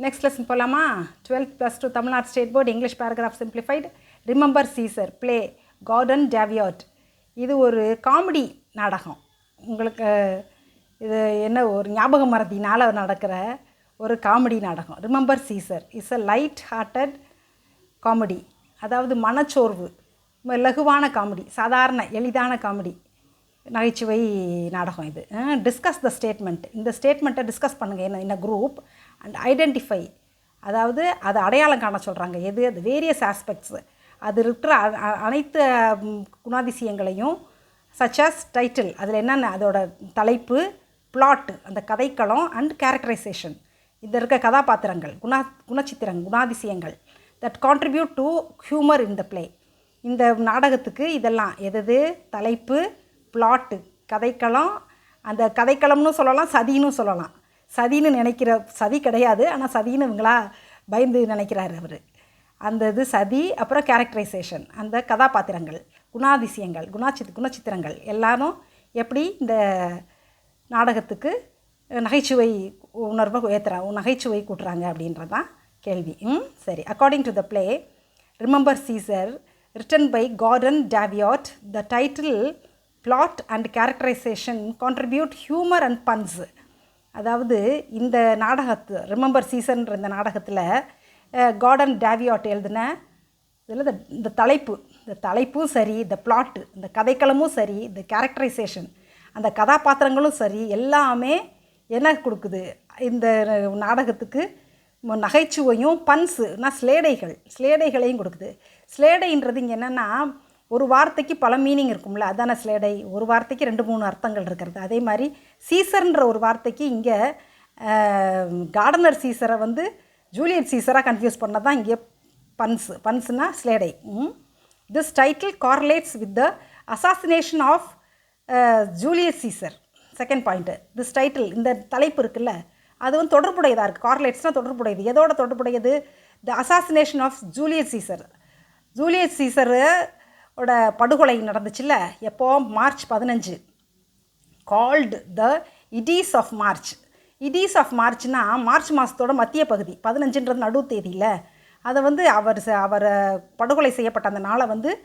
Next lesson போகலாமா? 12th +2 Tamil Nadu state board English paragraph simplified. Remember Caesar play Gordon Daviot. இது ஒரு comedy நாடகம். உங்களுக்கு இது என்ன ஒரு ஞாபக மறதினால் நடக்கிற ஒரு காமெடி நாடகம். Remember Caesar is a light hearted comedy. அதாவது மனச்சோர்வு, லகுவான காமெடி, சாதாரண எளிதான காமெடி, நகைச்சுவை நாடகம் இது. Discuss the statement. இந்த ஸ்டேட்மெண்ட்டை டிஸ்கஸ் பண்ணுங்கள் என்ன குரூப் அண்ட் ஐடென்டிஃபை. அதாவது அதை அடையாளம் காண சொல்கிறாங்க. எது அது வேரியஸ் ஆஸ்பெக்ட்ஸு, அது இருக்கிற அனைத்து குணாதிசயங்களையும் சச்சஸ் டைட்டில், அதில் என்னென்ன அதோட தலைப்பு, பிளாட் அந்த கதைக்களம், அண்ட் கேரக்டரைசேஷன் இந்த இருக்க கதாபாத்திரங்கள், குணச்சித்திரங்கள், குணாதிசயங்கள் that contribute to humour in the play. இந்த நாடகத்துக்கு இதெல்லாம் எது தலைப்பு, பிளாட்டு கதைக்களம். அந்த கதைக்களம்னு சொல்லலாம், சதின்னு சொல்லலாம். சதின்னு நினைக்கிற சதி கிடையாது, ஆனால் சதின்னு இவங்களா பயந்து நினைக்கிறாரு அவர். அந்த இது சதி. அப்புறம் கேரக்டரைசேஷன் அந்த கதாபாத்திரங்கள், குணாதிசயங்கள், குணச்சித்திரங்கள் எல்லாரும் எப்படி இந்த நாடகத்துக்கு நகைச்சுவை உணர்வை நகைச்சுவை கூட்டுறாங்க அப்படின்றது தான் கேள்வி. சரி. According to the play Remember Caesar written by Gordon Daviot, the title, plot and characterization contribute humor and puns. அதாவது இந்த நாடகத்து ரிமெம்பர் சீசர்ன்ற இந்த நாடகத்தில் கார்டன் டேவியாட் எழுதின இதில் இந்த தலைப்பும் சரி, இந்த பிளாட்டு இந்த கதைக்களமும் சரி, இந்த கேரக்டரைசேஷன் அந்த கதாபாத்திரங்களும் சரி, எல்லாமே என்ன கொடுக்குது இந்த நாடகத்துக்கு? நகைச்சுவையும், பன்ஸுனா ஸ்லேடைகளையும் கொடுக்குது. ஸ்லேடைன்றது இங்கே என்னென்னா, ஒரு வார்த்தைக்கு பல மீனிங் இருக்கும்ல, அதான ஸ்லேடை. ஒரு வார்த்தைக்கு 2-3 அர்த்தங்கள் இருக்கிறது. அதே மாதிரி சீசர்ன்ற ஒரு வார்த்தைக்கு இங்கே கார்டனர் சீசரை ஜூலியட் சீசராக கன்ஃபியூஸ் பண்ண தான் இங்கே பன்ஸுனா ஸ்லேடை. This title correlates with the assassination of Julius Caesar. Second point, this title இந்த தலைப்பு இருக்குல்ல, அது தொடர்புடையதாக இருக்குது. கார்லேட்ஸ்னால் தொடர்புடையது. எதோட தொடர்புடையது? The assassination of Julius Caesar. Julius சீசரோட படுகொலை நடந்துச்சுல்ல எப்போ? March 15. Called the Ides of March. Ides of மார்ச்னா மார்ச் மாதத்தோட மத்திய பகுதி. 15ன்றது நடு தேதியில். அதை அவர் படுகொலை செய்யப்பட்ட அந்த நாளை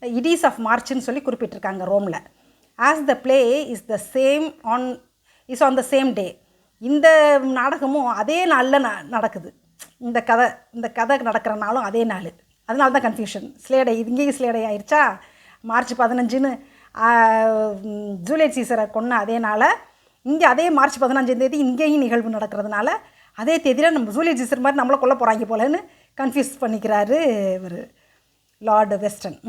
இடீஸ் ஆஃப் மார்ச்னு சொல்லி குறிப்பிட்டிருக்காங்க ரோமில். As the play is on the same day. இந்த நாடகமும் அதே நாளில் நடக்குது. இந்த கதை நடக்கிற நாளும் அதே நாள். அதனால தான் கன்ஃபியூஷன். ஸ்லேடை இங்கேயும் ஸ்லேடை ஆயிடுச்சா? மார்ச் 15 ஜூலியட் சீசரை கொன்ன அதே நாள் இங்கே அதே மார்ச் 15 இங்கேயும் நிகழ்வு நடக்கிறதுனால அதே தேதியில் நம்ம ஜூலியட் சீசர் மாதிரி நம்மளை கொல்ல போகிறாங்க போலன்னு கன்ஃபியூஸ் பண்ணிக்கிறாரு இவர் Lord Weston.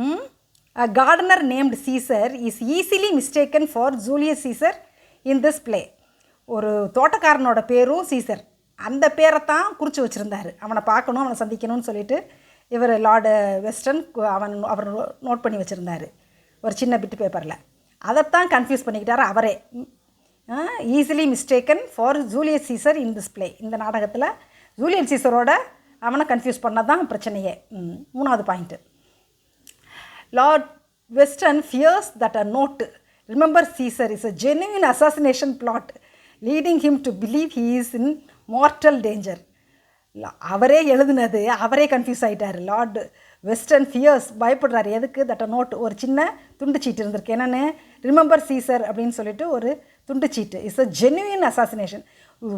Gardener named Caesar is easily mistaken for Julius Caesar in this play. ஒரு தோட்டக்காரனோட பேரும் சீசர். அந்த பேரை தான் குறித்து வச்சுருந்தார். அவனை பார்க்கணும், அவனை சந்திக்கணும்னு சொல்லிட்டு இவர் லார்டு வெஸ்டன் அவர் நோட் பண்ணி வச்சுருந்தார் ஒரு சின்ன பிட்டு பேப்பரில். அதைத்தான் கன்ஃபியூஸ் பண்ணிக்கிட்டார் அவரே. Easily mistaken for Julius Caesar in this play. இந்த நாடகத்தில் ஜூலியஸ் சீசரோட அவனை கன்ஃபியூஸ் பண்ண தான் பிரச்சனையே. 3வது point, Lord Weston fears that a note Remember Caesar is a genuine assassination plot leading him to believe he is in mortal danger. அவரே எழுதுனது, அவரே கன்ஃபியூஸ் ஆகிட்டார். லார்டு வெஸ்டன் ஃபியர்ஸ் பயப்படுறாரு. எதுக்கு? தட்ட நோட், ஒரு சின்ன துண்டு சீட்டு இருந்திருக்கு. என்னென்னு? ரிமெம்பர் சீசர் அப்படின்னு சொல்லிட்டு ஒரு துண்டு சீட்டு. It's a genuine assassination.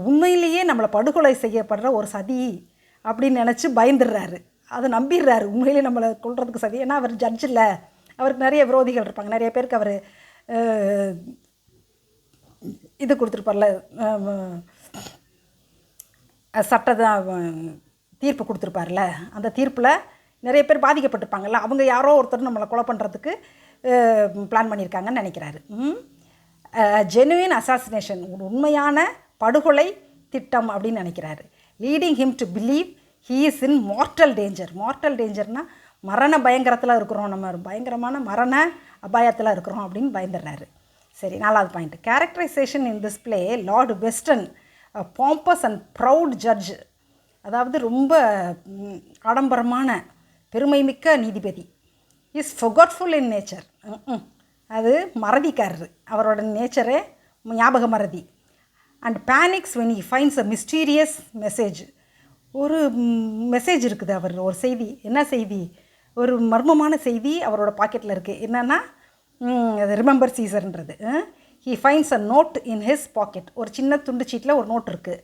உண்மையிலேயே நம்மளை படுகொலை செய்யப்படுற ஒரு சதி அப்படின்னு நினச்சி பயந்துடுறாரு. அதை நம்பிடுறாரு. உண்மையிலேயே நம்மளை கொள்றதுக்கு சதி. ஏன்னா அவர் ஜட்ஜ் இல்லை, அவருக்கு நிறைய விரோதிகள் இருப்பாங்க. நிறைய பேருக்கு அவர் இது கொடுத்துருப்பார்ல, தீர்ப்பு கொடுத்துருப்பார்ல. அந்த தீர்ப்பில் நிறைய பேர் பாதிக்கப்பட்டிருப்பாங்கள்ல, அவங்க யாரோ ஒருத்தர் நம்மளை கொலை பண்ணுறதுக்கு பிளான் பண்ணியிருக்காங்கன்னு நினைக்கிறாரு. ஜெனுவின் அசாசினேஷன், ஒரு உண்மையான படுகொலை திட்டம் அப்படின்னு நினைக்கிறாரு. Leading him to believe he is in mortal danger. Mortal டேஞ்சர்னால் மரண பயங்கரத்தில் இருக்கிறோம், நம்ம பயங்கரமான மரண அபாயத்தில் இருக்கிறோம் அப்படின்னு பயந்துடுறாரு. சரி. 4வது point, characterisation in this play Lord Weston pompous and proud judge. அதாவது ரொம்ப ஆடம்பரமான பெருமைமிக்க நீதிபதி. Is forgetful in nature. அது மறதிக்காரரு, அவரோட நேச்சரே ஞாபக மறதி. And panics when he finds a mysterious message. ஒரு மெசேஜ் இருக்குது. ஒரு செய்தி, என்ன செய்தி, ஒரு மர்மமான செய்தி அவரோட பாக்கெட்டில் இருக்குது. என்னென்னா ரிமெம்பர் சீசர்ன்றது. He finds a note in his pocket. ஒரு சின்ன துண்டு சீட்டில் ஒரு நோட் இருக்குது.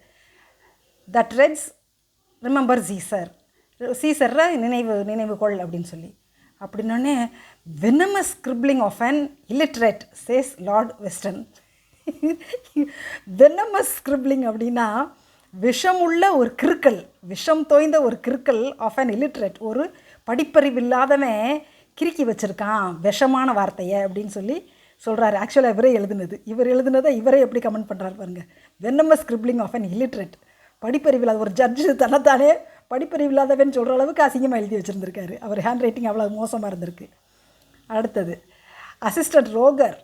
தட் ரெட்ஸ் ரிமெம்பர் சீசர், சீசரை நினைவு கொள் அப்படின்னு சொல்லி. அப்படின்னோடனே venomous scribbling of an illiterate says Lord Weston. Venomous scribbling அப்படின்னா விஷமுள்ள ஒரு கிறுக்கல், விஷம் தோய்ந்த ஒரு கிறுக்கல் ஆஃப் அன் இல்லிட்ரேட், ஒரு படிப்பறிவில்லாதவன் கிறுக்கி வச்சுருக்கான் விஷமான வார்த்தையை அப்படின்னு சொல்லி சொல்கிறாரு. ஆக்சுவலாக இவர் எழுதுனதை இவரே எப்படி கமெண்ட் பண்ணுறாரு பாருங்கள். Venomous scribbling of an illiterate, படிப்பறிவில்லாத ஒரு ஜட்ஜு தன்னைத்தானே படிப்பறிவில்லாதவன் சொல்கிற அளவுக்கு அசிங்கமாக எழுதி வச்சுருந்துருக்காரு. அவர் ஹேண்ட் ரைட்டிங் அவ்வளோ மோசமாக இருந்திருக்கு. அடுத்தது, assistant Roger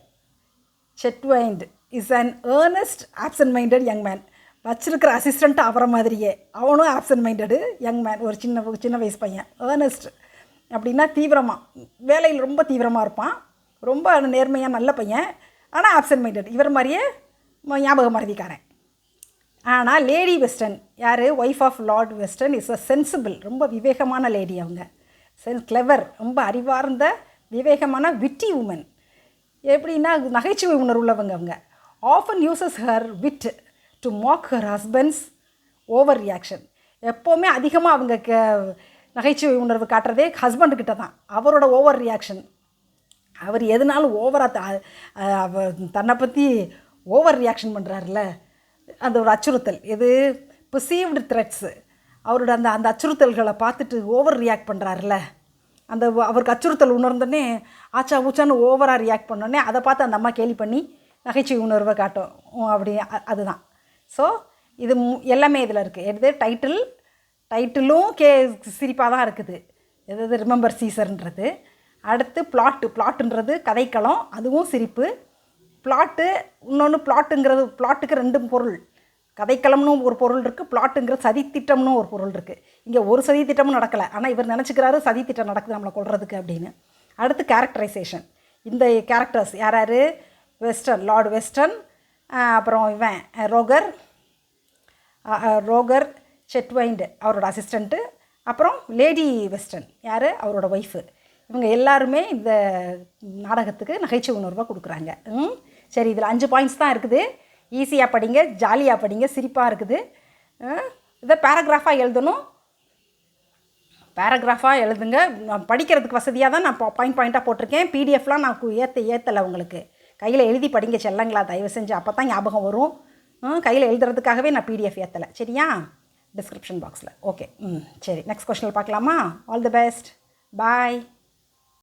Chetwynd is an earnest absent minded young man. வச்சிருக்கிற அசிஸ்டண்ட் அவரை மாதிரியே அவனும் ஆப்சன்ட் மைண்டடு யங் மேன், ஒரு சின்ன வயசு பையன். ஏர்னஸ்ட் அப்படின்னா தீவிரமாக, வேலையில் ரொம்ப தீவிரமாக இருப்பான், ரொம்ப நேர்மையாக நல்ல பையன், ஆனால் ஆப்சன்ட் மைண்டட், இவர் மாதிரியே ஞாபக மறதிக்காரன். ஆனால் லேடி வெஸ்டன், யார், wife of Lord Weston, is a sensible, ரொம்ப விவேகமான லேடி. அவங்க கிளவர், ரொம்ப அறிவார்ந்த விவேகமான விட்டி உமன். எப்படின்னா நகைச்சுவை உணர்வுள்ளவங்க. அவங்க often uses her wit to mock her husband's over reaction. எப்போவுமே அதிகமாக அவங்க நகைச்சுவை உணர்வு காட்டுறதே ஹஸ்பண்டுக்கிட்ட தான். அவரோட ஓவர் ரியாக்ஷன், அவர் எதுனாலும் ஓவராக தன்னை பற்றி ஓவர் ரியாக்ஷன் பண்ணுறாருல, அந்த ஒரு அச்சுறுத்தல், எது பெர்சீவ்டு த்ரெட்ஸு, அவரோட அந்த அச்சுறுத்தல்களை பார்த்துட்டு ஓவர் ரியாக்ட் பண்ணுறாருல, அந்த அவருக்கு அச்சுறுத்தல் உணர்ந்தோடனே ஆச்சா ஊச்சான்னு ஓவராக ரியாக்ட் பண்ணோடனே அதை பார்த்து அந்த அம்மா கேலி பண்ணி நகைச்சுவை உணர்வை காட்டும். அப்படி அதுதான். ஸோ இது எல்லாமே இதில் இருக்குது. எது டைட்டிலும் சிரிப்பாக தான் இருக்குது. எது ரிமெம்பர் சீசர்ன்றது. அடுத்து பிளாட்டுன்றது கதைக்களம், அதுவும் சிரிப்பு. இன்னொன்று பிளாட்டுக்கு 2 பொருள், கதைக்களம்னு ஒரு பொருள் இருக்குது, பிளாட்டுங்கிற சதித்திட்டம்னு ஒரு பொருள் இருக்குது. இங்கே ஒரு சதித்திட்டமும் நடக்கலை, ஆனால் இவர் நினச்சிக்கிறாரு சதித்திட்டம் நடக்குது நம்மளை கொள்றதுக்கு அப்படின்னு. அடுத்து கேரக்டரைசேஷன். இந்த கேரக்டர்ஸ் யார், வெஸ்டன், லார்ட் வெஸ்டன், அப்புறம் இவன் ரோகர் செட்வைண்ட் அவரோட அசிஸ்டண்ட்டு, அப்புறம் லேடி வெஸ்டன் யார், அவரோட ஒய்ஃபு. இவங்க எல்லாருமே இந்த நாடகத்துக்கு நகைச்சுவை உணர்வாக கொடுக்குறாங்க. சரி, இதில் 5 பாயிண்ட்ஸ் தான் இருக்குது. ஈஸியாக படிங்க, ஜாலியாக படிங்க, சிரிப்பாக இருக்குது. இதை பேராகிராஃபாக எழுதுங்க. நான் படிக்கிறதுக்கு வசதியாக தான் நான் பாயிண்ட்டாக போட்டிருக்கேன். பிடிஎஃப்லாம் நான் ஏற்றலை. உங்களுக்கு கையில் எழுதி படிங்க செல்லங்களா, தயவு செஞ்சு, அப்போ தான் ஞாபகம் வரும். கையில் எழுதுறதுக்காகவே நான் பிடிஎஃப் ஏற்றலை. சரியா, டிஸ்கிரிப்ஷன் பாக்ஸில். ஓகே, சரி, நெக்ஸ்ட் கொஸ்டினில் பார்க்கலாமா? All the best, bye.